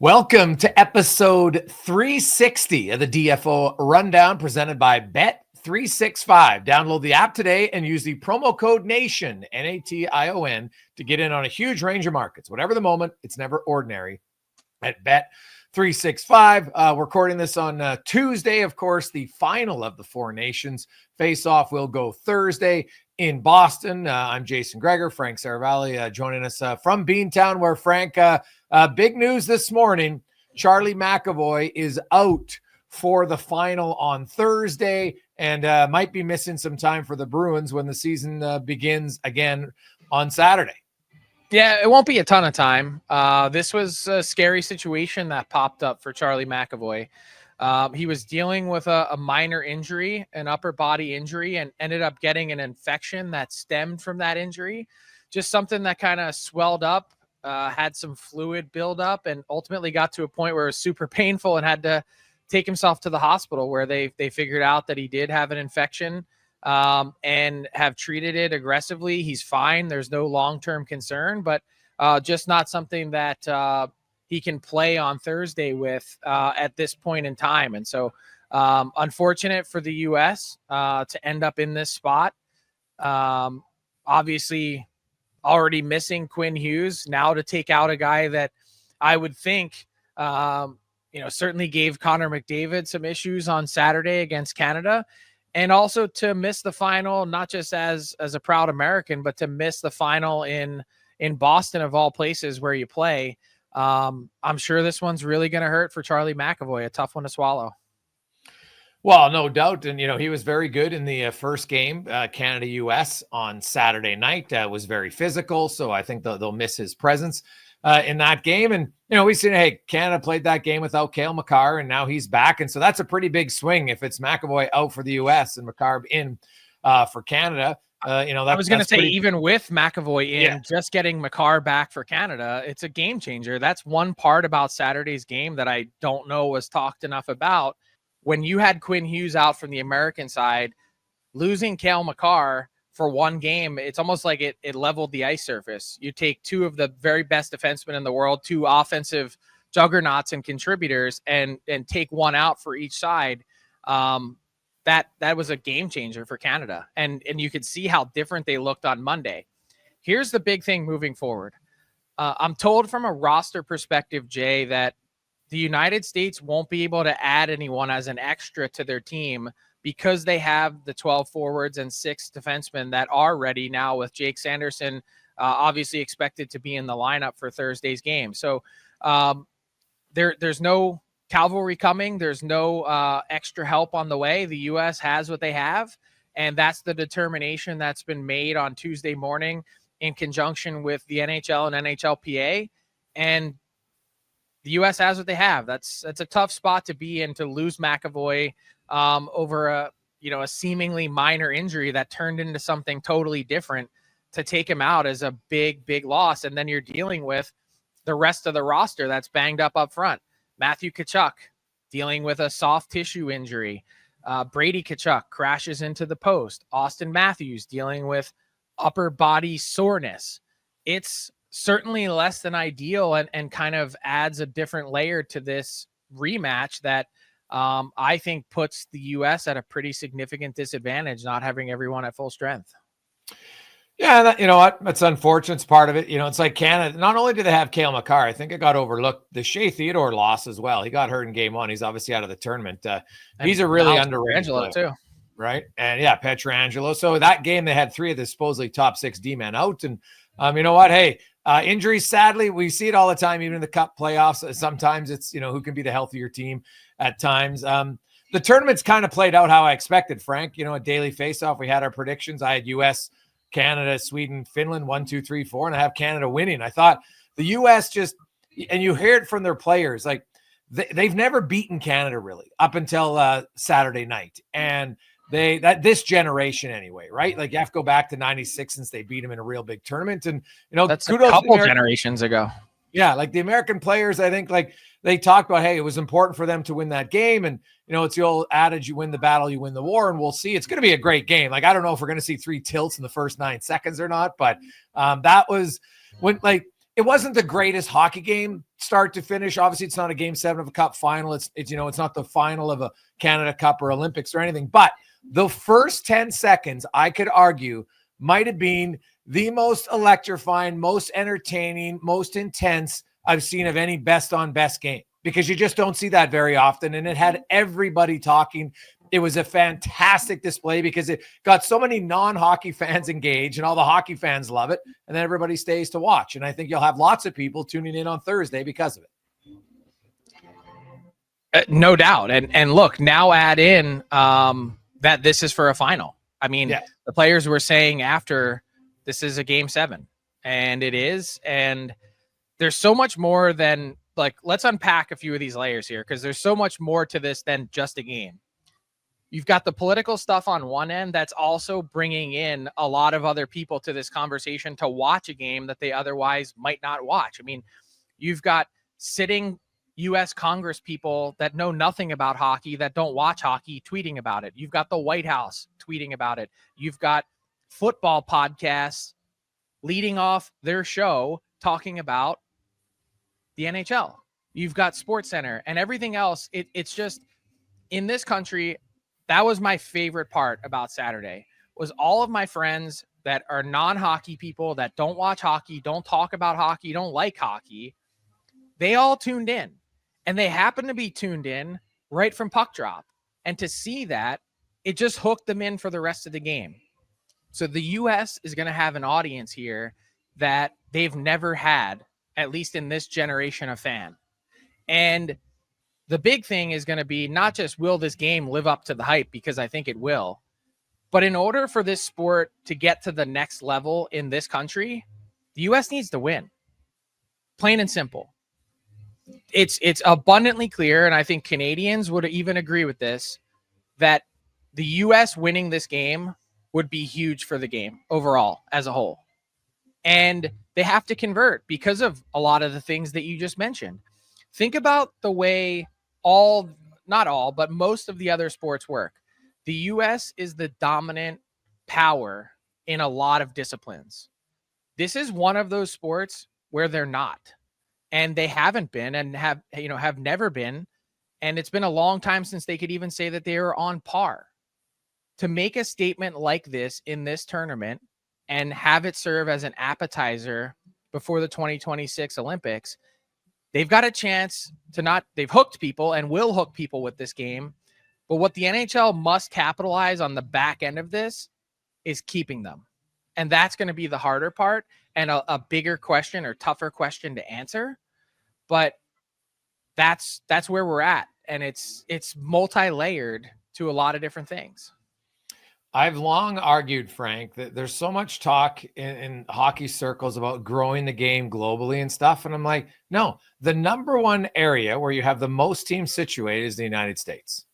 Welcome to episode 360 of the DFO Rundown presented by Bet365. Download the app today and use the promo code NATION, N-A-T-I-O-N, to get in on a huge range of markets. Whatever the moment, it's never ordinary at Bet365. We're recording this on Tuesday. Of course, the final of the Four Nations Faceoff will go Thursday in Boston. I'm Jason Gregor, Frank Saravalli joining us from Beantown, where Frank, big news this morning, Charlie McAvoy is out for the final on Thursday and might be missing some time for the Bruins when the season begins again on Saturday. Yeah, it won't be a ton of time. This was a scary situation that popped up for Charlie McAvoy. He was dealing with a minor injury, an upper body injury, and ended up getting an infection that stemmed from that injury. Just something that kind of swelled up, had some fluid buildup, and ultimately got to a point where it was super painful and had to take himself to the hospital, where they figured out that he did have an infection and have treated it aggressively. He's fine. There's no long-term concern, but just not something that he can play on Thursday with at this point in time. And so unfortunate for the U.S. To end up in this spot. Obviously already missing Quinn Hughes, now to take out a guy that I would think, certainly gave Connor McDavid some issues on Saturday against Canada. And also to miss the final, not just as a proud American, but to miss the final in Boston, of all places where you play. I'm sure this one's really going to hurt for Charlie McAvoy, a tough one to swallow. Well, no doubt. And, he was very good in the first game, Canada-US on Saturday night. Was very physical. So I think they'll miss his presence in that game. And, we've seen, hey, Canada played that game without Cale Makar, and now he's back. And so that's a pretty big swing if it's McAvoy out for the US and Makar in for Canada. I was going to say, even with McAvoy in, just getting Makar back for Canada, it's a game changer. That's one part about Saturday's game that I don't know was talked enough about. When you had Quinn Hughes out from the American side, losing Cale Makar for one game, it's almost like it leveled the ice surface. You take two of the very best defensemen in the world, two offensive juggernauts and contributors, and take one out for each side. That was a game changer for Canada. And you could see how different they looked on Monday. Here's the big thing moving forward. I'm told from a roster perspective, Jay, that the United States won't be able to add anyone as an extra to their team because they have the 12 forwards and 6 defensemen that are ready now, with Jake Sanderson obviously expected to be in the lineup for Thursday's game. So there's no cavalry coming. There's no extra help on the way. The U.S. has what they have, and that's the determination that's been made on Tuesday morning in conjunction with the NHL and NHLPA. And the U.S. has what they have. That's a tough spot to be in, to lose McAvoy over a seemingly minor injury that turned into something totally different. To take him out is a big, big loss. And then you're dealing with the rest of the roster that's banged up front. Matthew Tkachuk dealing with a soft tissue injury. Brady Tkachuk crashes into the post. Auston Matthews dealing with upper body soreness. It's certainly less than ideal and kind of adds a different layer to this rematch that I think puts the U.S. at a pretty significant disadvantage, not having everyone at full strength. Yeah, you know what? That's unfortunate. It's part of it. It's like Canada. Not only do they have Cale Makar, I think it got overlooked. The Shea Theodore loss as well. He got hurt in game 1. He's obviously out of the tournament. He's a really underrated player, too. Right? And yeah, Pietrangelo. So that game, they had 3 of the supposedly top 6 D-men out. And you know what? Hey, injuries, sadly, we see it all the time, even in the Cup playoffs. Sometimes it's, who can be the healthier team at times. The tournament's kind of played out how I expected, Frank. A daily face-off, we had our predictions. I had U.S., Canada, Sweden, Finland, 1, 2, 3, 4, and I have Canada winning. I thought the U.S. just, and you hear it from their players, like they've never beaten Canada really up until Saturday night. And this generation anyway, right? Like you have to go back to 96 since they beat them in a real big tournament. And, that's a couple generations ago. Yeah. Like the American players, I think like they talked about, hey, it was important for them to win that game. And, it's the old adage, you win the battle, you win the war. And we'll see. It's going to be a great game. Like, I don't know if we're going to see 3 tilts in the first 9 seconds or not, but that was when, like, it wasn't the greatest hockey game start to finish. Obviously, it's not a game 7 of a cup final. It's it's not the final of a Canada Cup or Olympics or anything. But the first 10 seconds, I could argue, might have been the most electrifying, most entertaining, most intense I've seen of any best on best game, because you just don't see that very often. And it had everybody talking. It was a fantastic display because it got so many non-hockey fans engaged, and all the hockey fans love it. And then everybody stays to watch. And I think you'll have lots of people tuning in on Thursday because of it. No doubt. And look, now add in that this is for a final. I mean, The players were saying after, this is a game 7, and it is. And there's so much more than, like, let's unpack a few of these layers here, because there's so much more to this than just a game. You've got the political stuff on one end that's also bringing in a lot of other people to this conversation to watch a game that they otherwise might not watch. I mean, you've got sitting U.S. Congress people that know nothing about hockey, that don't watch hockey, tweeting about it. You've got the White House tweeting about it. You've got football podcasts leading off their show talking about the NHL. You've got SportsCenter and everything else. It's just, in this country, that was my favorite part about Saturday, was all of my friends that are non-hockey people, that don't watch hockey, don't talk about hockey, don't like hockey. They all tuned in, and they happened to be tuned in right from puck drop. And to see that, it just hooked them in for the rest of the game. So the U.S. is going to have an audience here that they've never had, at least in this generation of fan. And the big thing is going to be not just, will this game live up to the hype, because I think it will, but in order for this sport to get to the next level in this country, the U.S. needs to win. Plain and simple. It's abundantly clear, and I think Canadians would even agree with this, that the U.S. winning this game would be huge for the game overall as a whole. And they have to convert because of a lot of the things that you just mentioned. Think about the way not all, but most of the other sports work. The U.S. is the dominant power in a lot of disciplines. This is one of those sports where they're not, and they haven't been, and have never been. And it's been a long time since they could even say that they are on par. To make a statement like this in this tournament and have it serve as an appetizer before the 2026 Olympics, they've got a chance to they've hooked people and will hook people with this game. But what the NHL must capitalize on the back end of this is keeping them. And that's going to be the harder part and a bigger question, or tougher question to answer. But that's where we're at. And it's multi-layered to a lot of different things. I've long argued, Frank, that there's so much talk in hockey circles about growing the game globally and stuff. And I'm like, no, the number one area where you have the most teams situated is the United States.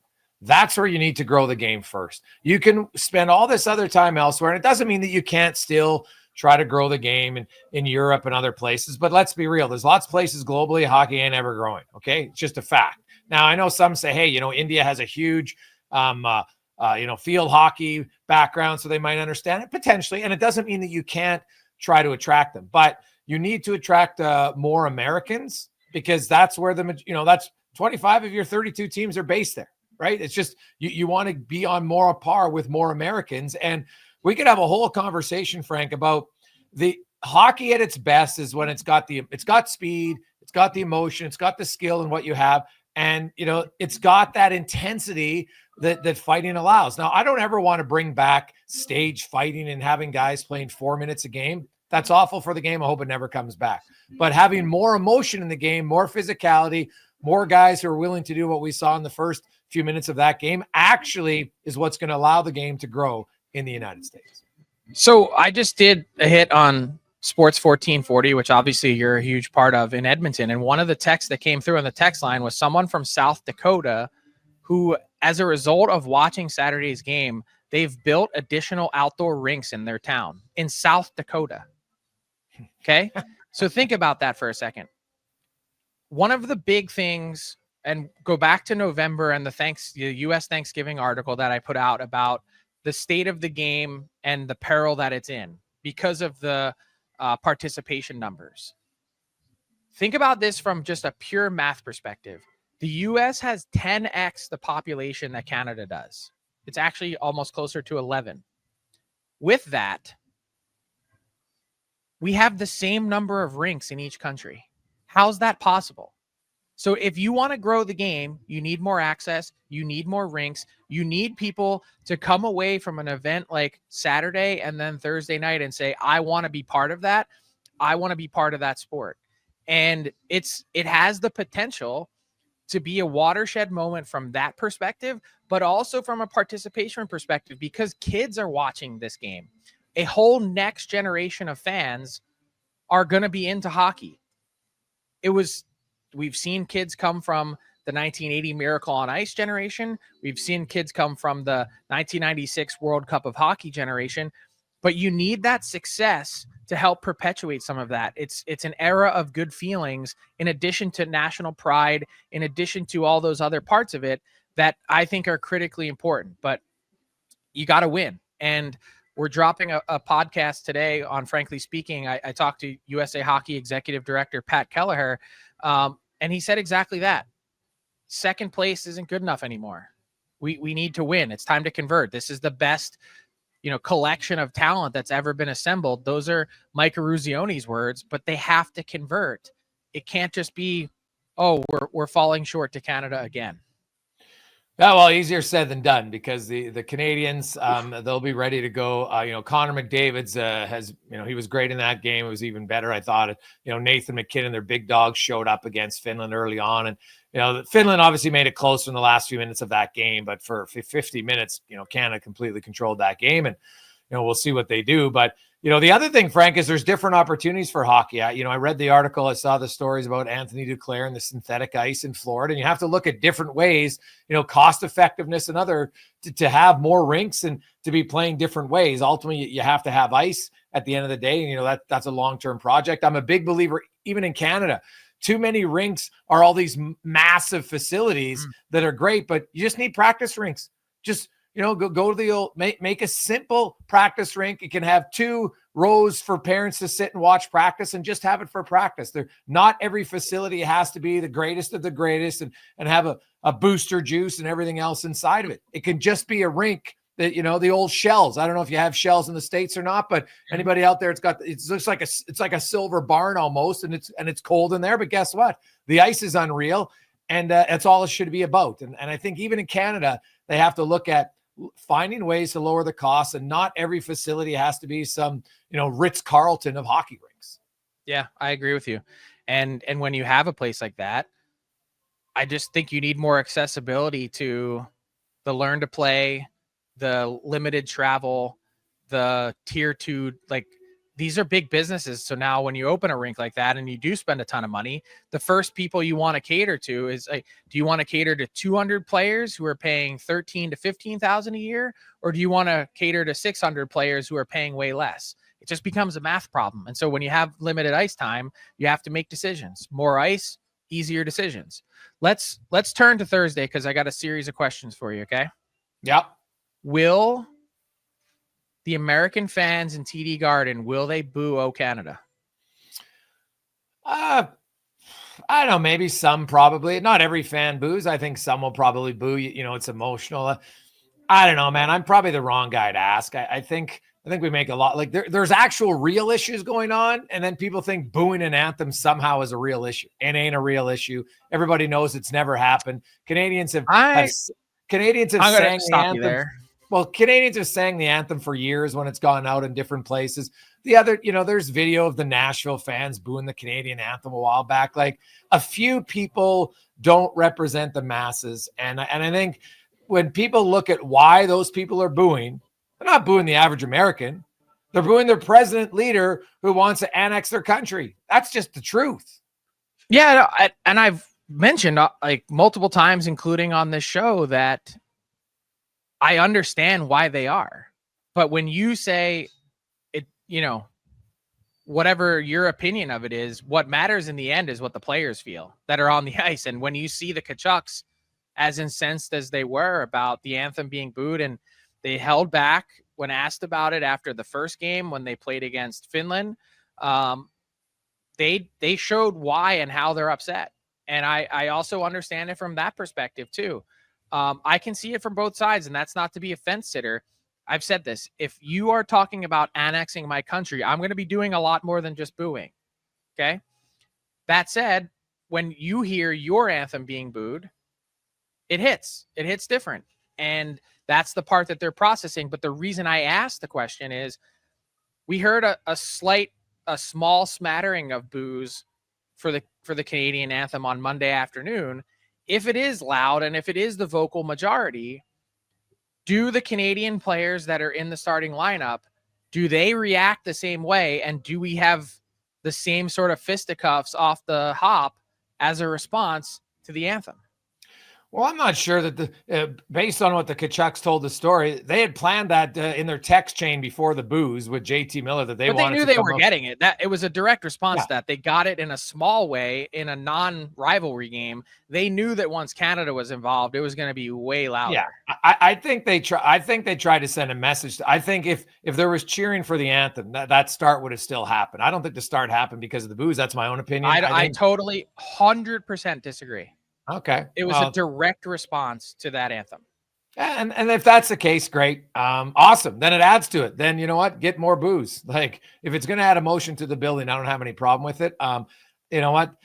That's where you need to grow the game first. You can spend all this other time elsewhere, and it doesn't mean that you can't still try to grow the game in Europe and other places. But let's be real. There's lots of places globally hockey ain't ever growing. Okay. It's just a fact. Now, I know some say, hey, India has a huge field hockey background, so they might understand it potentially. And it doesn't mean that you can't try to attract them, but you need to attract more Americans, because that's where that's 25 of your 32 teams are based there, right? It's just, you want to be on more par with more Americans. And we could have a whole conversation, Frank, about the hockey at its best is when it's got speed, it's got the emotion, it's got the skill and what you have. And, it's got that intensity that fighting allows. Now, I don't ever want to bring back stage fighting and having guys playing 4 minutes a game. That's awful for the game. I hope it never comes back. But having more emotion in the game, more physicality, more guys who are willing to do what we saw in the first few minutes of that game actually is what's going to allow the game to grow in the United States. So I just did a hit on Sports 1440, which obviously you're a huge part of in Edmonton. And one of the texts that came through on the text line was someone from South Dakota who, as a result of watching Saturday's game, they've built additional outdoor rinks in their town in South Dakota. Okay. So think about that for a second. One of the big things, and go back to November and the U.S. Thanksgiving article that I put out about the state of the game and the peril that it's in because of the participation numbers. Think about this from just a pure math perspective. The US has 10x the population that Canada does. It's actually almost closer to 11. With that, we have the same number of rinks in each country. How's that possible? So if you want to grow the game, you need more access, you need more rinks, you need people to come away from an event like Saturday and then Thursday night and say, I want to be part of that. I want to be part of that sport. And it has the potential to be a watershed moment from that perspective, but also from a participation perspective, because kids are watching this game. A whole next generation of fans are going to be into hockey. We've seen kids come from the 1980 Miracle on Ice generation. We've seen kids come from the 1996 World Cup of Hockey generation, but you need that success to help perpetuate some of that. It's an era of good feelings, in addition to national pride, in addition to all those other parts of it that I think are critically important. But you got to win. And we're dropping a podcast today on Frankly Speaking. I talked to USA Hockey Executive Director Pat Kelleher, and he said exactly that. Second place isn't good enough anymore. We need to win. It's time to convert. This is the best, collection of talent that's ever been assembled. Those are Mike Eruzioni's words, but they have to convert. It can't just be, oh, we're falling short to Canada again. Yeah, well, easier said than done, because the Canadians, they'll be ready to go. Connor McDavid's has, he was great in that game. It was even better, I thought. Nathan McKinnon, their big dog, showed up against Finland early on. And, Finland obviously made it closer in the last few minutes of that game. But for 50 minutes, Canada completely controlled that game. And, we'll see what they do. But, the other thing, Frank, is there's different opportunities for hockey. I read the article. I saw the stories about Anthony Duclair and the synthetic ice in Florida. And you have to look at different ways, cost effectiveness and other to have more rinks and to be playing different ways. Ultimately, you have to have ice at the end of the day. And, that's a long-term project. I'm a big believer, even in Canada. Too many rinks are all these massive facilities that are great, but you just need practice rinks. Just, go to the old, make a simple practice rink. You can have 2 rows for parents to sit and watch practice, and just have it for practice. Not every facility has to be the greatest of the greatest and have a booster juice and everything else inside of it. It can just be a rink that, the old shells. I don't know if you have shells in the States or not, but anybody out there, it looks like it's like a silver barn almost. And it's cold in there, but guess what? The ice is unreal. And that's all it should be about. And I think even in Canada, they have to look at finding ways to lower the costs, and not every facility has to be some, Ritz-Carlton of hockey rinks. Yeah, I agree with you. And when you have a place like that, I just think you need more accessibility to the learn to play, the limited travel, the tier 2, these are big businesses. So now when you open a rink like that and you do spend a ton of money, the first people you want to cater to is do you want to cater to 200 players who are paying 13 to 15,000 a year? Or do you want to cater to 600 players who are paying way less? It just becomes a math problem. And so when you have limited ice time, you have to make decisions. More ice, easier decisions. Let's turn to Thursday, because I got a series of questions for you. Okay. Yep. Will the American fans in TD Garden, will they boo O Canada? I don't know. Maybe some, probably. Not every fan boos. I think some will probably boo. It's emotional. I don't know, man. I'm probably the wrong guy to ask. I think we make a lot. There's actual real issues going on, and then people think booing an anthem somehow is a real issue. It ain't a real issue. Everybody knows it's never happened. Canadians have sang the anthem. There. Well, Canadians have sang the anthem for years when it's gone out in different places. The other, there's video of the Nashville fans booing the Canadian anthem a while back. A few people don't represent the masses. And I think when people look at why those people are booing, they're not booing the average American. They're booing their president leader who wants to annex their country. That's just the truth. Yeah. And I've mentioned multiple times, including on this show, that I understand why they are. But when you say it, whatever your opinion of it is, what matters in the end is what the players feel that are on the ice. And when you see the Tkachuks, as incensed as they were about the anthem being booed, and they held back when asked about it after the first game when they played against Finland, they showed why and how they're upset. And I also understand it from that perspective too. I can see it from both sides, and that's not to be a fence sitter. I've said this. If you are talking about annexing my country, I'm going to be doing a lot more than just booing. Okay. That said, when you hear your anthem being booed, it hits different. And that's the part that they're processing. But the reason I asked the question is we heard a small smattering of boos for the Canadian anthem on Monday afternoon. If it is loud and if it is the vocal majority, do the Canadian players that are in the starting lineup, do they react the same way? And do we have the same sort of fisticuffs off the hop as a response to the anthem? Well, I'm not sure that based on what the Tkachuks told the story, they had planned that in their text chain before the booze with JT Miller that they knew they were getting it. That it was a direct response to that. They got it in a small way in a non-rivalry game. They knew that once Canada was involved, it was going to be way louder. Yeah, I think they tried to send a message. I think if there was cheering for the anthem, that start would have still happened. I don't think the start happened because of the booze. That's my own opinion. I totally 100% disagree. Okay. It was a direct response to that anthem. And if that's the case, great. Awesome. Then it adds to it. Then you know what? Get more booze. Like if it's going to add emotion to the building, I don't have any problem with it. You know what?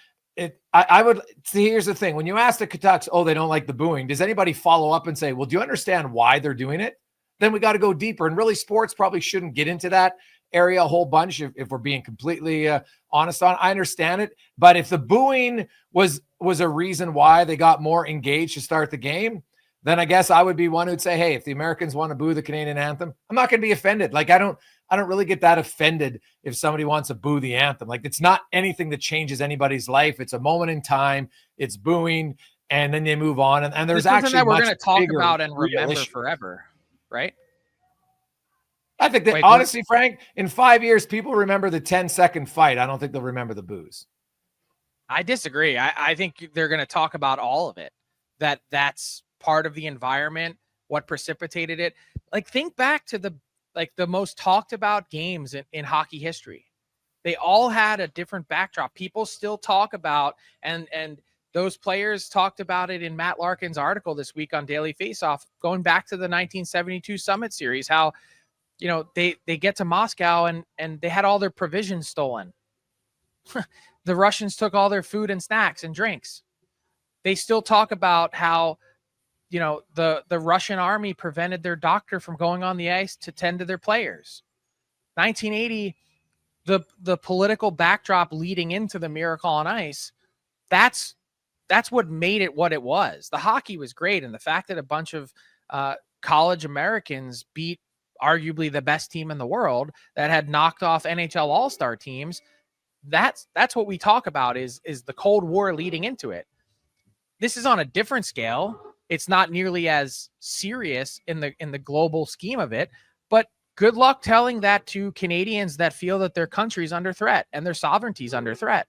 I would see, here's the thing. When you ask the Tkachuks, oh, they don't like the booing, does anybody follow up and say, well, do you understand why they're doing it? Then we got to go deeper. And really sports probably shouldn't get into that area a whole bunch if we're being completely honest on. I understand it, but if the booing was a reason why they got more engaged to start the game, then I guess I would be one who'd say, hey, if the Americans want to boo the Canadian anthem, I'm not going to be offended. Like I don't really get that offended if somebody wants to boo the anthem. Like it's not anything that changes anybody's life. It's a moment in time. It's booing, and then they move on. And there's actually that we're going to talk about and remember forever, right? I think that honestly, Frank, in 5 years, people remember the 10-second fight. I don't think they'll remember the booze. I disagree. I think they're going to talk about all of it. That's part of the environment, what precipitated it. Like think back to the most talked about games in hockey history. They all had a different backdrop. People still talk about, and those players talked about it in Matt Larkin's article this week on Daily Faceoff, going back to the 1972 Summit Series, how, you know, they get to Moscow and they had all their provisions stolen. The Russians took all their food and snacks and drinks. They still talk about how, you know, the Russian army prevented their doctor from going on the ice to tend to their players. 1980, the political backdrop leading into the Miracle on Ice, that's what made it what it was. The hockey was great, and the fact that a bunch of college Americans beat arguably the best team in the world that had knocked off NHL All-Star teams, that's what we talk about is the Cold War leading into it. This is on a different scale. It's not nearly as serious in the global scheme of it, but good luck telling that to Canadians that feel that their country's under threat and their sovereignty's under threat.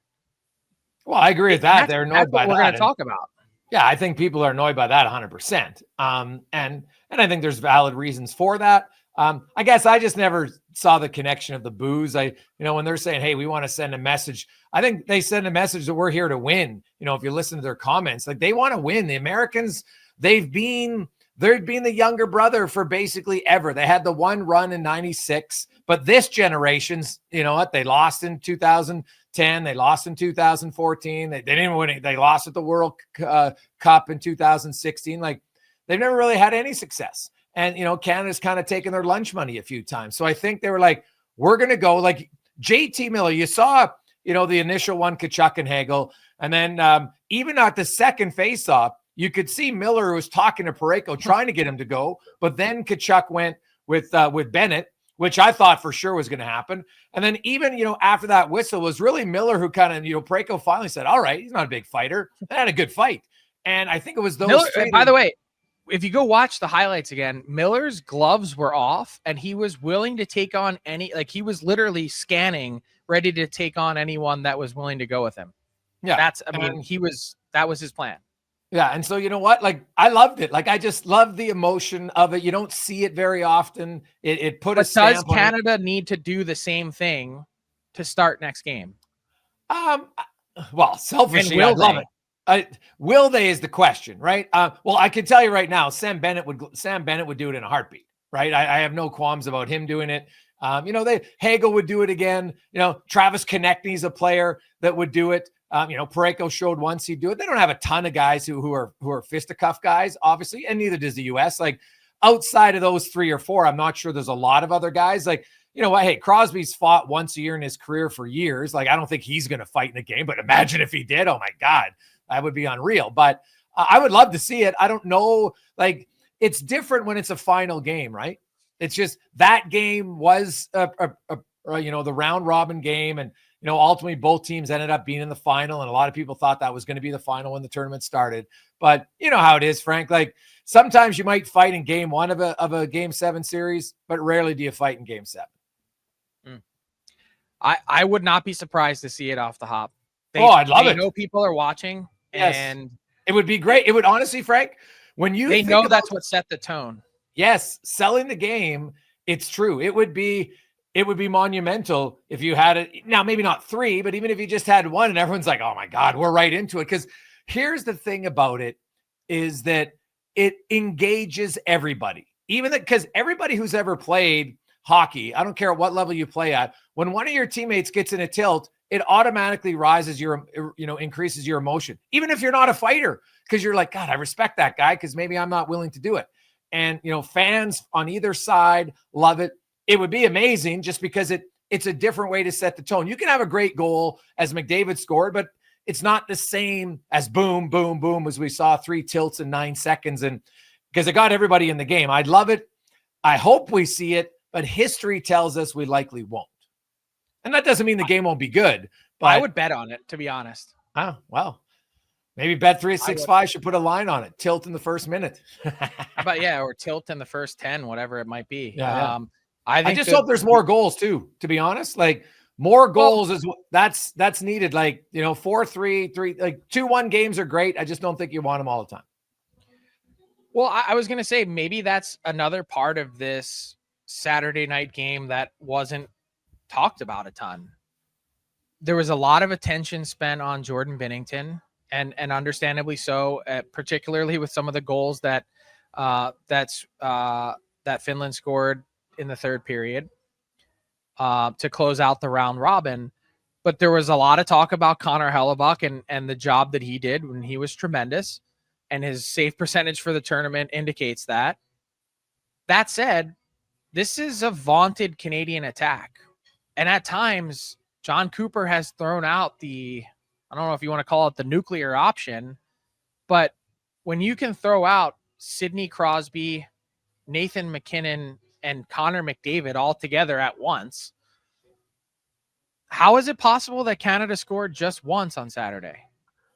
Well, I agree with that. They're annoyed by that. We're going to talk about. Yeah, I think people are annoyed by that 100%. And I think there's valid reasons for that. I guess I just never saw the connection of the booze. When they're saying, hey, we want to send a message, I think they send a message that we're here to win. You know, if you listen to their comments, like they want to win. The Americans, they've been the younger brother for basically ever. They had the one run in 96, but this generation's, you know what? They lost in 2010. They lost in 2014. They didn't win it. They lost at the World Cup in 2016. Like they've never really had any success. And, you know, Canada's kind of taken their lunch money a few times. So I think they were like, we're going to go like JT Miller. You saw, you know, the initial one, Tkachuk and Hagel. And then even at the second faceoff, you could see Miller who was talking to Parayko, trying to get him to go. But then Tkachuk went with Bennett, which I thought for sure was going to happen. And then even, you know, after that whistle was really Miller who kind of, you know, Parayko finally said, all right, he's not a big fighter. They had a good fight. And I think it was those. Miller, by the way, if you go watch the highlights again, Miller's gloves were off and he was willing to take on he was literally scanning, ready to take on anyone that was willing to go with him. Yeah. That was his plan. Yeah. And so, you know what? Like, I loved it. Like, I just love the emotion of it. You don't see it very often. It put a stamp on it. Does Canada need to do the same thing to start next game? Well, selfishly, I love it. Will they is the question, right? Well, I can tell you right now, Sam Bennett would do it in a heartbeat, right? I have no qualms about him doing it. Hagel would do it again. Travis Konechny's a player that would do it. Parayko showed once he'd do it. They don't have a ton of guys who are fisticuff guys, obviously, and neither does the U.S. Like outside of those 3 or 4, I'm not sure there's a lot of other guys. Like, you know what? Hey, Crosby's fought once a year in his career for years. Like, I don't think he's going to fight in a game, but imagine if he did. Oh my God, that would be unreal. But I would love to see it. I don't know. Like, it's different when it's a final game, right? It's just that game was the round robin game. And, ultimately both teams ended up being in the final. And a lot of people thought that was going to be the final when the tournament started. But you know how it is, Frank. Like, sometimes you might fight in game 1 of a game 7 series, but rarely do you fight in game 7. I would not be surprised to see it off the hop. I'd love it. People are watching, yes. And it would be great. It would honestly, Frank, when you they know that's what set the tone. Yes, selling the game. It's true. It would be monumental if you had it now. Maybe not 3, but even if you just had 1, and everyone's like, "Oh my God, we're right into it." Because here's the thing about it is that it engages everybody, because everybody who's ever played hockey, I don't care at what level you play at, when one of your teammates gets in a tilt, it automatically increases your emotion, even if you're not a fighter, because you're like, God, I respect that guy because maybe I'm not willing to do it. And, fans on either side love it. It would be amazing just because it's a different way to set the tone. You can have a great goal as McDavid scored, but it's not the same as boom, boom, boom, as we saw 3 tilts in 9 seconds. And because it got everybody in the game. I'd love it. I hope we see it. But history tells us we likely won't. And that doesn't mean the game won't be good. But I would bet on it, to be honest. Oh, well, maybe Bet365 should put a line on it. Tilt in the first minute. Or tilt in the first 10, whatever it might be. Yeah. I just hope there's more goals too, to be honest. Like, more goals is that's needed. Like, 4-3, 3, like 2-1 games are great. I just don't think you want them all the time. Well, I was going to say, maybe that's another part of this Saturday night game that wasn't talked about a ton. There was a lot of attention spent on Jordan Binnington, and understandably so, particularly with some of the goals that Finland scored in the third period to close out the round robin. But there was a lot of talk about Connor Hellebuck and the job that he did when he was tremendous, and his save percentage for the tournament indicates that. That said, this is a vaunted Canadian attack. And at times, John Cooper has thrown out I don't know if you want to call it the nuclear option, but when you can throw out Sidney Crosby, Nathan McKinnon, and Connor McDavid all together at once, how is it possible that Canada scored just once on Saturday?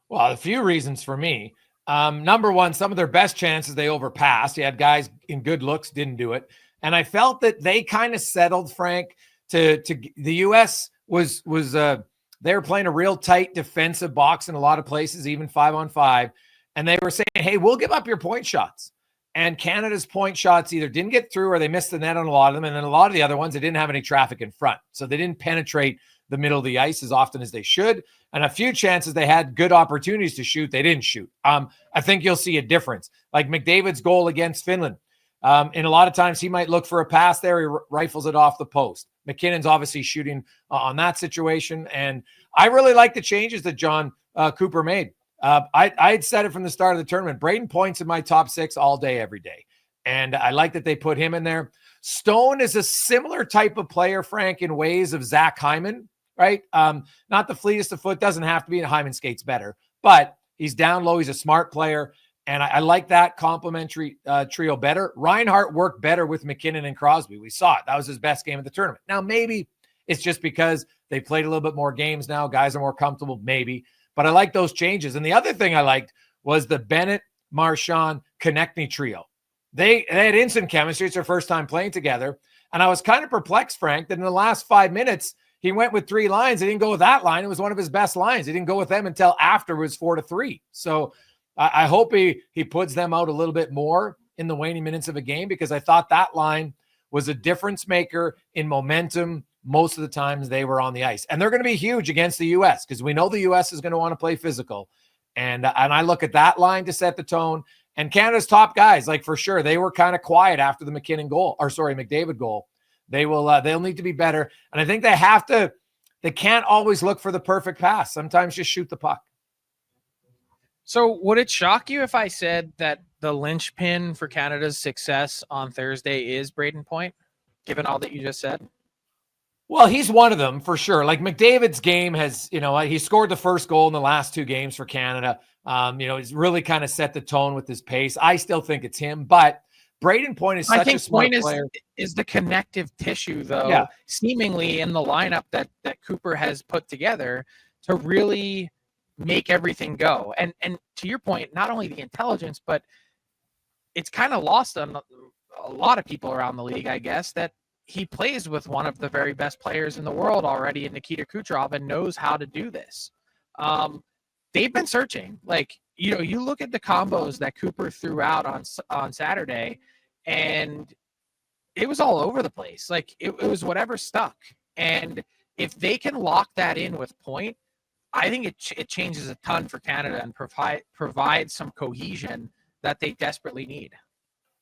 Well, a few reasons for me. Number one, some of their best chances they overpassed. You had guys in good looks, didn't do it. And I felt that they kind of settled, Frank, to the U.S. was they were playing a real tight defensive box in a lot of places, even 5-on-5. And they were saying, hey, we'll give up your point shots. And Canada's point shots either didn't get through or they missed the net on a lot of them. And then a lot of the other ones, they didn't have any traffic in front. So they didn't penetrate the middle of the ice as often as they should. And a few chances they had good opportunities to shoot, they didn't shoot. I think you'll see a difference. Like McDavid's goal against Finland. And a lot of times he might look for a pass there. He rifles it off the post. McKinnon's obviously shooting on that situation. And I really like the changes that John Cooper made. I had said it from the start of the tournament. Braden Point's in my top 6 all day, every day. And I like that they put him in there. Stone is a similar type of player, Frank, in ways of Zach Hyman, right? Not the fleetest of foot. Doesn't have to be. Hyman skates better. But he's down low. He's a smart player. And I like that complementary trio better. Reinhart worked better with McKinnon and Crosby. We saw it. That was his best game of the tournament. Now, maybe it's just because they played a little bit more games now. Guys are more comfortable, maybe. But I like those changes. And the other thing I liked was the Bennett, Marchand, Konechny trio. They had instant chemistry. It's their first time playing together. And I was kind of perplexed, Frank, that in the last 5 minutes, he went with 3 lines. He didn't go with that line. It was one of his best lines. He didn't go with them until after it was 4-3. So I hope he puts them out a little bit more in the waning minutes of a game, because I thought that line was a difference maker in momentum, most of the times they were on the ice. And they're going to be huge against the U.S. because we know the U.S. is going to want to play physical. And I look at that line to set the tone. And Canada's top guys, like for sure, they were kind of quiet after the McDavid goal. They'll need to be better. And I think they can't always look for the perfect pass. Sometimes just shoot the puck. So would it shock you if I said that the linchpin for Canada's success on Thursday is Brayden Point, given all that you just said? Well, he's one of them for sure. Like McDavid's game has, he scored the first goal in the last 2 games for Canada. He's really kind of set the tone with his pace. I still think it's him, but Brayden Point is such a smart player. Is the connective tissue, though, seemingly in the lineup that Cooper has put together to really make everything go. And to your point, not only the intelligence, but it's kind of lost on a lot of people around the league, I guess, that he plays with one of the very best players in the world already in Nikita Kucherov and knows how to do this. They've been searching. Like, you look at the combos that Cooper threw out on Saturday, and it was all over the place. Like, it was whatever stuck. And if they can lock that in with Point, I think it changes a ton for Canada and provide some cohesion that they desperately need.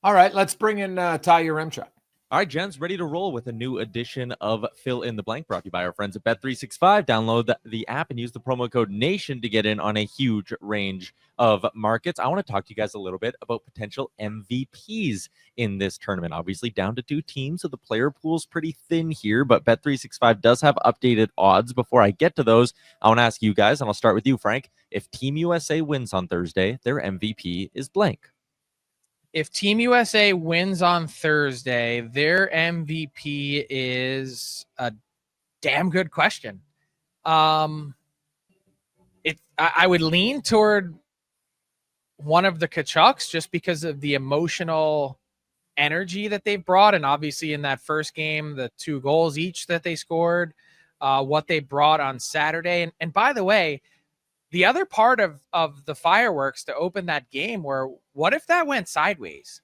All right, let's bring in Ty Yaremchuk. All right, gents, ready to roll with a new edition of Fill in the Blank, brought to you by our friends at Bet365. Download the app and use the promo code NATION to get in on a huge range of markets. I want to talk to you guys a little bit about potential MVPs in this tournament. Obviously, down to 2 teams, so the player pool is pretty thin here, but Bet365 does have updated odds. Before I get to those, I want to ask you guys, and I'll start with you, Frank. If Team USA wins on Thursday, their MVP is blank. If Team USA wins on Thursday, their MVP is a damn good question. I would lean toward one of the Tkachuks just because of the emotional energy that they've brought. And obviously in that first game, the 2 goals each that they scored, what they brought on Saturday. And by the way, the other part of the fireworks to open that game were, what if that went sideways?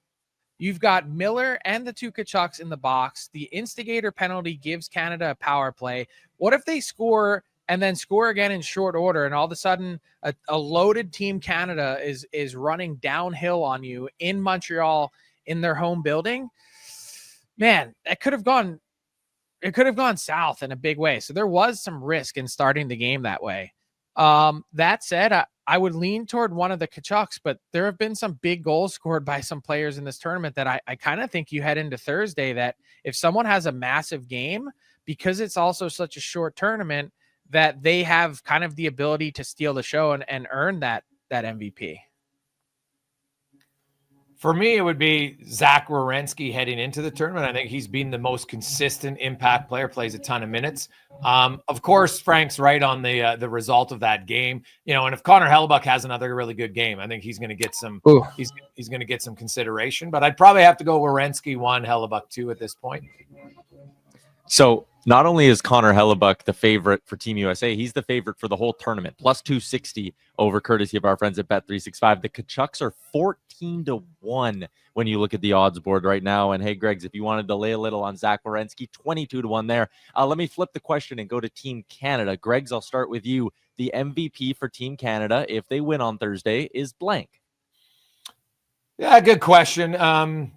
You've got Miller and the 2 Tkachuks in the box. The instigator penalty gives Canada a power play. What if they score and then score again in short order, and all of a sudden a loaded Team Canada is running downhill on you in Montreal in their home building? Man, it could have gone south in a big way. So there was some risk in starting the game that way. That said, I would lean toward one of the Tkachuks, but there have been some big goals scored by some players in this tournament that I kind of think you head into Thursday that if someone has a massive game, because it's also such a short tournament, that they have kind of the ability to steal the show and earn that MVP. For me, it would be Zach Werenski heading into the tournament. I think he's been the most consistent impact player, plays a ton of minutes. Of course, Frank's right on the result of that game. And if Connor Hellebuyck has another really good game, I think he's going to get some. He's going to get some consideration. But I'd probably have to go Werenski 1, Hellebuyck 2 at this point. So not only is Connor Hellebuyck the favorite for Team USA, he's the favorite for the whole tournament, plus 260 over courtesy of our friends at Bet365. The Tkachuks are 14-1 when you look at the odds board right now. And hey, Greggs, if you wanted to lay a little on Zach Werenski, 22-1 there. Let me flip the question and go to Team Canada. Greggs, I'll start with you. The MVP for Team Canada, if they win on Thursday, is blank. Yeah, good question.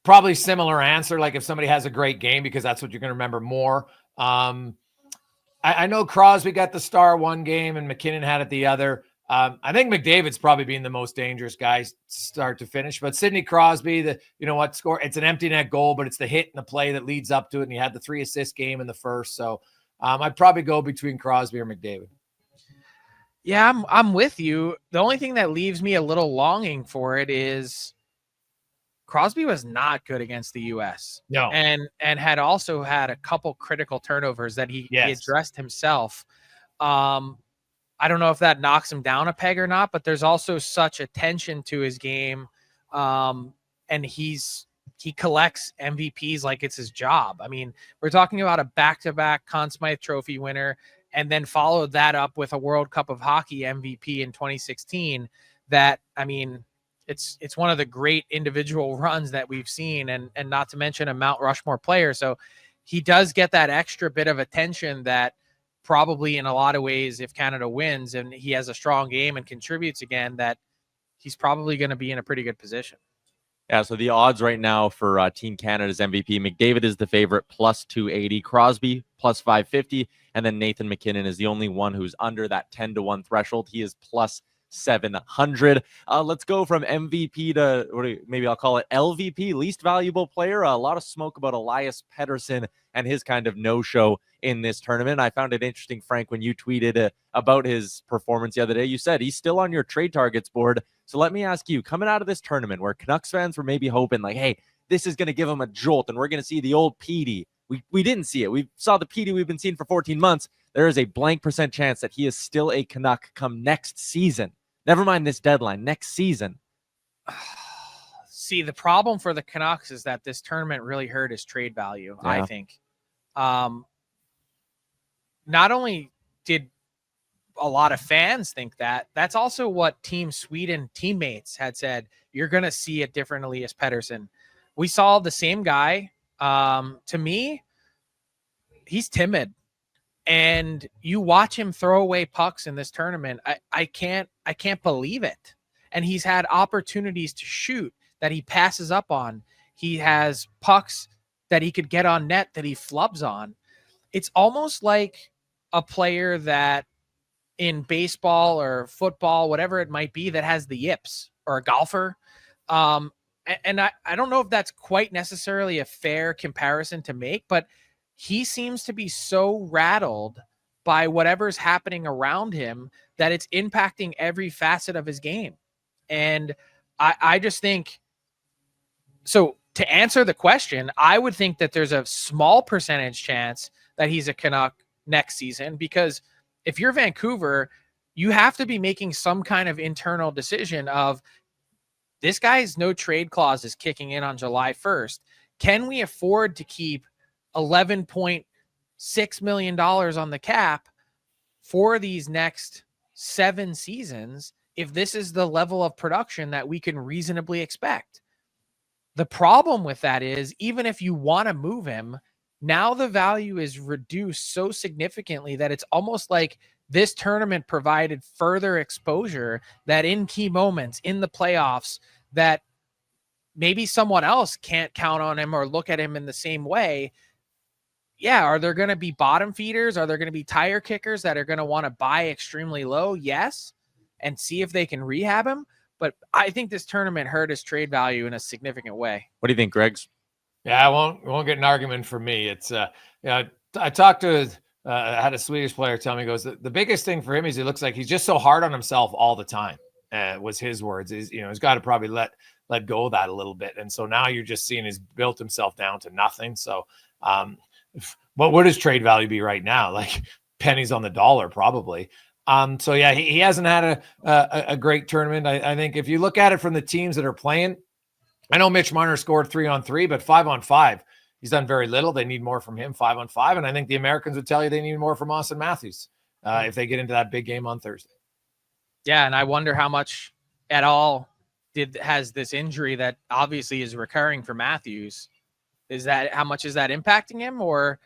Probably similar answer, like if somebody has a great game, because that's what you're going to remember more. I know Crosby got the star one game and McKinnon had it the other. I think McDavid's probably being the most dangerous guy start to finish, but Sidney Crosby, score, it's an empty net goal, but it's the hit and the play that leads up to it. And he had the 3 assist game in the first. So I'd probably go between Crosby or McDavid. Yeah, I'm with you. The only thing that leaves me a little longing for it is Crosby was not good against the U.S. No. And had also had a couple critical turnovers that he addressed himself. I don't know if that knocks him down a peg or not, but there's also such attention to his game. And he collects MVPs like it's his job. I mean, we're talking about a back-to-back Conn Smythe Trophy winner, and then followed that up with a World Cup of Hockey MVP in 2016. That, I mean, it's one of the great individual runs that we've seen, and not to mention a Mount Rushmore player. So he does get that extra bit of attention that probably in a lot of ways, if Canada wins and he has a strong game and contributes again, that he's probably going to be in a pretty good position. Yeah, so the odds right now for Team Canada's MVP, McDavid is the favorite, plus 280, Crosby plus 550, and then Nathan McKinnon is the only one who's under that 10-1 threshold. He is plus 700. Let's go from MVP to maybe I'll call it LVP, least valuable player. A lot of smoke about Elias Pettersson and his kind of no-show in this tournament. I found it interesting, Frank, when you tweeted about his performance the other day. You said he's still on your trade targets board. So let me ask you, coming out of this tournament where Canucks fans were maybe hoping like, hey, this is going to give him a jolt and we're going to see the old Petey. We didn't see it. We saw the Petey we've been seeing for 14 months. There is a blank % chance that he is still a Canuck come next season. Never mind this deadline, next season. See, the problem for the Canucks is that this tournament really hurt his trade value, yeah. I think. Not only did a lot of fans think that, that's also what Team Sweden teammates had said. You're going to see a different Elias Pettersson. We saw the same guy. To me, he's timid. And you watch him throw away pucks in this tournament. I can't believe it. And he's had opportunities to shoot that he passes up on. He has pucks that he could get on net that he flubs on. It's almost like a player that in baseball or football, whatever it might be, that has the yips, or a golfer. And I don't know if that's quite necessarily a fair comparison to make, but he seems to be so rattled by whatever's happening around him that it's impacting every facet of his game. And I just think, so to answer the question, I would think that there's a small percentage chance that he's a Canuck next season, because if you're Vancouver, you have to be making some kind of internal decision of, this guy's no trade clause is kicking in on July 1st. Can we afford to keep $11.6 million on the cap for these next 7 seasons if this is the level of production that we can reasonably expect? The problem with that is, even if you want to move him, now the value is reduced so significantly that it's almost like this tournament provided further exposure that in key moments in the playoffs that maybe someone else can't count on him or look at him in the same way. Yeah, are there going to be bottom feeders? Are there going to be tire kickers that are going to want to buy extremely low? Yes, and see if they can rehab him. But I think this tournament hurt his trade value in a significant way. What do you think, Greggs? Yeah, I won't get an argument from me. It's I talked to I had a Swedish player tell me, goes, the biggest thing for him is he looks like he's just so hard on himself all the time. Was his words. He's got to probably let go of that a little bit. And so now you're just seeing he's built himself down to nothing. So what would his trade value be right now? Like pennies on the dollar, probably. So yeah, he hasn't had a great tournament. I think if you look at it from the teams that are playing, I know Mitch Marner scored 3-on-3, but 5-on-5, he's done very little. They need more from him 5-on-5. And I think the Americans would tell you they need more from Auston Matthews if they get into that big game on Thursday. Yeah. And I wonder how much at all has this injury that obviously is recurring for Matthews. How much is that impacting him? Or,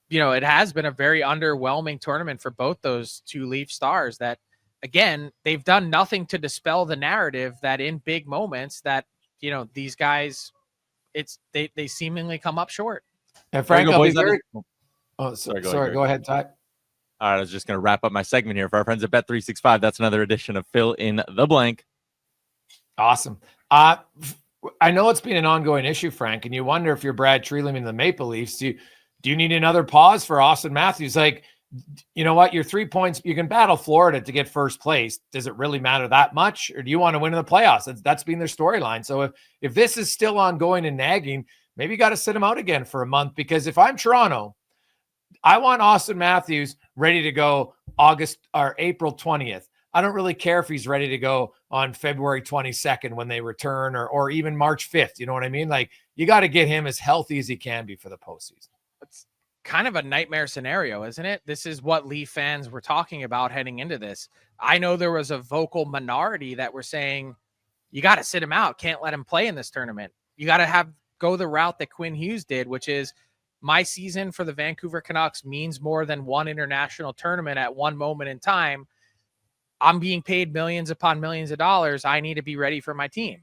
it has been a very underwhelming tournament for both those two Leaf stars that, again, they've done nothing to dispel the narrative that in big moments that, these guys, they seemingly come up short. And Frank, I'll be very... Oh, sorry. Go ahead, Ty. All right, I was just going to wrap up my segment here for our friends at Bet365. That's another edition of Fill in the Blank. Awesome. I know it's been an ongoing issue, Frank, and you wonder if you're Brad Treliving in the Maple Leafs, do you need another pause for Auston Matthews? Like, you know what? You're 3 points. You can battle Florida to get first place. Does it really matter that much? Or do you want to win in the playoffs? That's been their storyline. So if this is still ongoing and nagging, maybe you got to sit him out again for a month, because if I'm Toronto, I want Auston Matthews ready to go August or April 20th. I don't really care if he's ready to go on February 22nd when they return, or even March 5th. You know what I mean? Like, you got to get him as healthy as he can be for the postseason. It's kind of a nightmare scenario, isn't it? This is what Leaf fans were talking about heading into this. I know there was a vocal minority that were saying, you got to sit him out. Can't let him play in this tournament. You got to go the route that Quinn Hughes did, which is my season for the Vancouver Canucks means more than one international tournament at one moment in time, I'm being paid millions upon millions of dollars. I need to be ready for my team.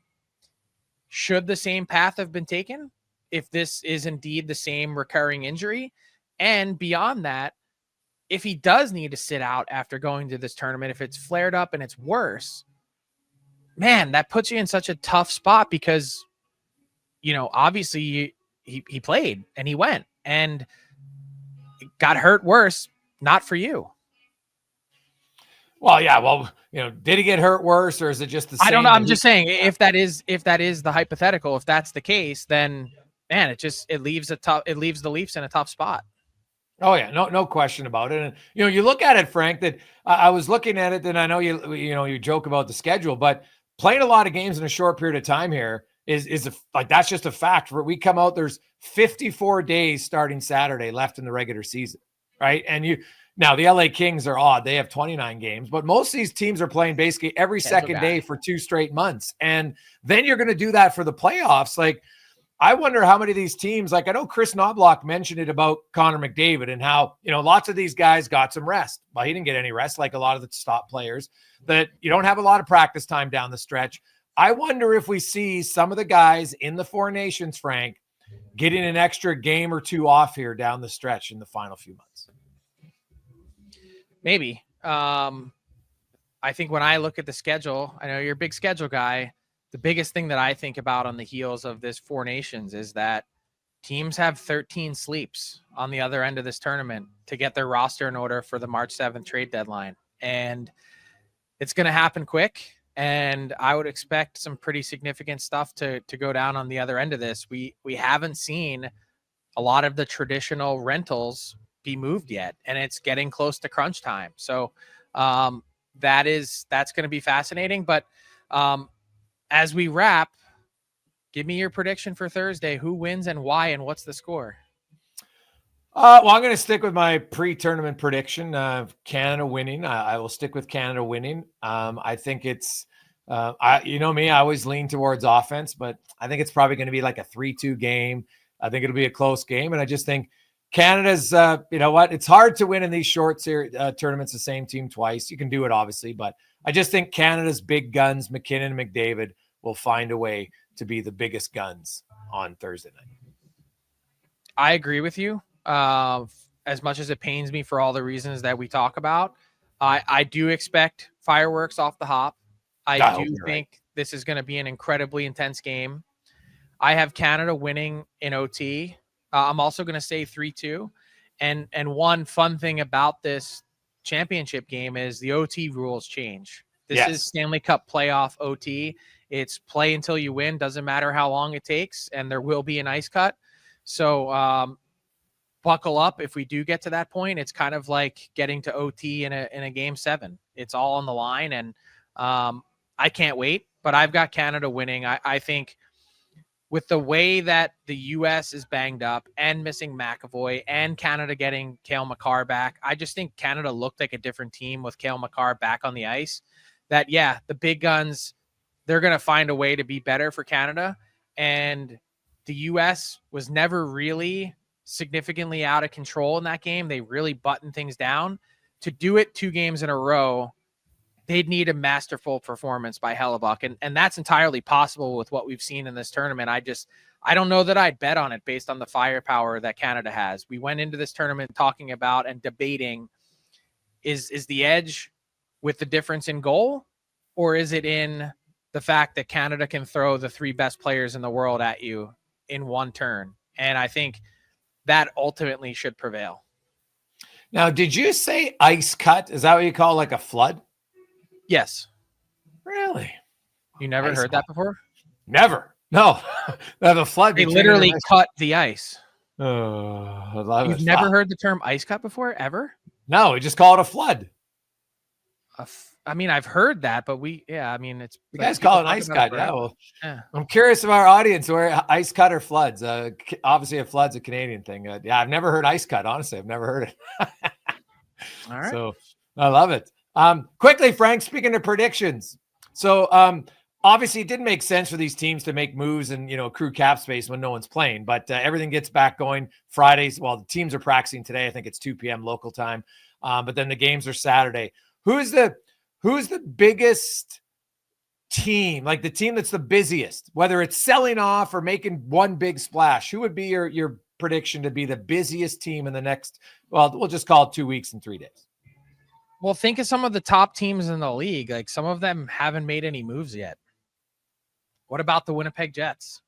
Should the same path have been taken if this is indeed the same recurring injury? And beyond that, if he does need to sit out after going to this tournament, if it's flared up and it's worse, man, that puts you in such a tough spot because, obviously he played and he went and got hurt worse, not for you. Well, yeah. Well, did he get hurt worse, or is it just the same? I don't know. I'm just saying, if that is the hypothetical, if that's the case, then man, it leaves the Leafs in a tough spot. Oh yeah, no question about it. And you look at it, Frank. That I was looking at it, and I know you joke about the schedule, but playing a lot of games in a short period of time here is that's just a fact. We come out, there's 54 days starting Saturday left in the regular season, right? And now the LA Kings are odd; they have 29 games, but most of these teams are playing basically every second day for 2 straight months, and then you're going to do that for the playoffs. Like, I wonder how many of these teams, like I know Chris Knobloch mentioned it about Connor McDavid and how, lots of these guys got some rest. Well, he didn't get any rest like a lot of the top players, that you don't have a lot of practice time down the stretch. I wonder if we see some of the guys in the Four Nations, Frank, getting an extra game or two off here down the stretch in the final few months. Maybe. I think when I look at the schedule, I know you're a big schedule guy. The biggest thing that I think about on the heels of this Four Nations is that teams have 13 sleeps on the other end of this tournament to get their roster in order for the March 7th trade deadline. And it's going to happen quick. And I would expect some pretty significant stuff to go down on the other end of this. We haven't seen a lot of the traditional rentals be moved yet, and it's getting close to crunch time. So that's going to be fascinating. But as we wrap, give me your prediction for Thursday. Who wins and why, and what's the score? Well, I'm going to stick with my pre-tournament prediction of Canada winning. I will stick with Canada winning. I think it's, I always lean towards offense, but I think it's probably going to be like a 3-2 game. I think it'll be a close game. And I just think Canada's, it's hard to win in these short tournaments, the same team twice. You can do it, obviously, but I just think Canada's big guns, McKinnon and McDavid, will find a way to be the biggest guns on Thursday night. I agree with you. As much as it pains me for all the reasons that we talk about, I do expect fireworks off the hop. I do think this is going to be an incredibly intense game. I have Canada winning in OT. I'm also going to say 3-2. And one fun thing about this championship game is the OT rules change. This is Stanley Cup playoff OT. It's play until you win. Doesn't matter how long it takes. And there will be an ice cut. So buckle up. If we do get to that point, it's kind of like getting to OT in a game 7. It's all on the line. And I can't wait, but I've got Canada winning. I think with the way that the U.S. is banged up and missing McAvoy and Canada getting Cale Makar back, I just think Canada looked like a different team with Cale Makar back on the ice. That, the big guns, they're going to find a way to be better for Canada. And the U.S. was never really significantly out of control in that game. They really buttoned things down. To do it 2 games in a row, they'd need a masterful performance by Hellebuck. And that's entirely possible with what we've seen in this tournament. I don't know that I'd bet on it based on the firepower that Canada has. We went into this tournament talking about and debating, is the edge with the difference in goal, or is it in the fact that Canada can throw the 3 best players in the world at you in one turn? And I think that ultimately should prevail. Now, did you say ice cut? Is that what you call like a flood? Yes. Really? You never heard that before? Never. No. They have a flood. They literally cut the ice. You've never heard the term ice cut before, ever? No, we just call it a flood. I've heard that, but it's you guys call it an ice cut. I'm curious of our audience where ice cut or floods. Obviously, a flood's a Canadian thing. I've never heard ice cut. Honestly, I've never heard it. All right. So I love it. Quickly, Frank, speaking of predictions. So obviously it didn't make sense for these teams to make moves and, accrue cap space when no one's playing, but everything gets back going Fridays. Well, the teams are practicing today. I think it's 2 p.m. local time. But then the games are Saturday. Who's the biggest team, like the team that's the busiest, whether it's selling off or making one big splash? Who would be your prediction to be the busiest team in the next, well, we'll just call it 2 weeks and 3 days? Well, think of some of the top teams in the league. Like, some of them haven't made any moves yet. What about the Winnipeg Jets?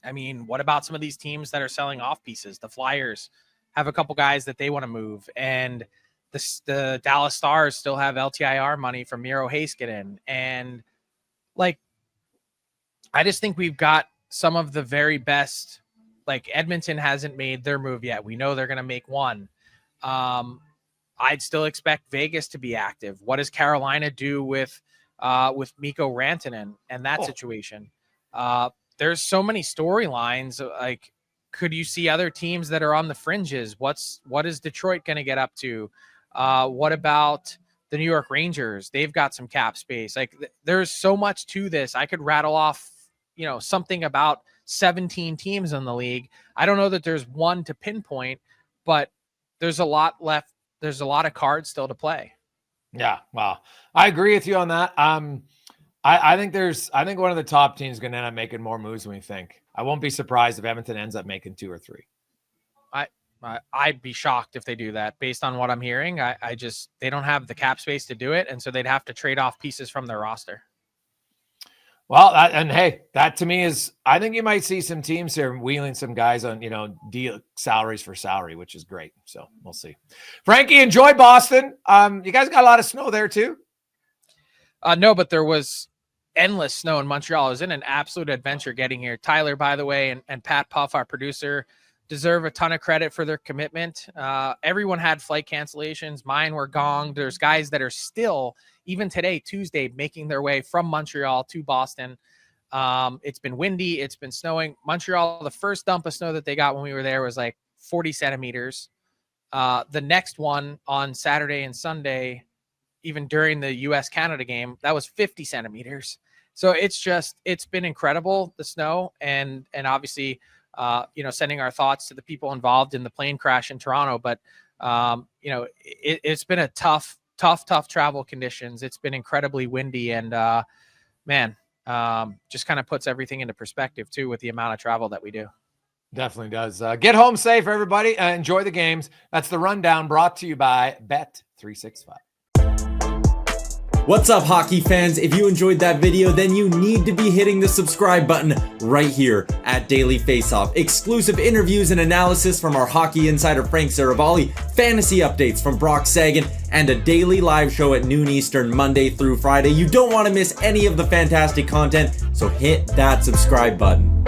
I mean, what about some of these teams that are selling off pieces? The Flyers have a couple guys that they want to move, and the Dallas Stars still have LTIR money from Miro Heiskanen. And like, I just think we've got some of the very best. Like, Edmonton hasn't made their move yet. We know they're going to make one. I'd still expect Vegas to be active. What does Carolina do with Mikko Rantanen and that situation? There's so many storylines. Like, could you see other teams that are on the fringes? What is Detroit going to get up to? What about the New York Rangers? They've got some cap space. Like, there's so much to this. I could rattle off, something about 17 teams in the league. I don't know that there's one to pinpoint, but there's a lot left. There's a lot of cards still to play. Yeah. Wow. I agree with you on that. I think one of the top teams is going to end up making more moves than we think. I won't be surprised if Edmonton ends up making 2 or 3. I'd be shocked if they do that based on what I'm hearing. They don't have the cap space to do it. And so they'd have to trade off pieces from their roster. Well, that to me is, I think you might see some teams here wheeling some guys on, deal salaries for salary, which is great. So we'll see. Frankie, enjoy Boston. You guys got a lot of snow there too? No, but there was endless snow in Montreal. It was an absolute adventure getting here. Tyler, by the way, and Pat Puff, our producer, deserve a ton of credit for their commitment. Everyone had flight cancellations. Mine were gonged. There's guys that are still, even today, Tuesday, making their way from Montreal to Boston. It's been windy. It's been snowing. Montreal, the first dump of snow that they got when we were there was like 40 centimeters. The next one on Saturday and Sunday, even during the US-Canada game, that was 50 centimeters. So it's been incredible, the snow, and obviously, sending our thoughts to the people involved in the plane crash in Toronto. But, it's been a tough travel conditions. It's been incredibly windy, and just kind of puts everything into perspective too with the amount of travel that we do. Definitely does. Get home safe, everybody. Enjoy the games. That's the rundown brought to you by Bet365. What's up, hockey fans? If you enjoyed that video, then you need to be hitting the subscribe button right here at Daily Faceoff. Exclusive interviews and analysis from our hockey insider Frank Saravalli, fantasy updates from Brock Sagan, and a daily live show at noon Eastern, Monday through Friday. You don't want to miss any of the fantastic content, so hit that subscribe button.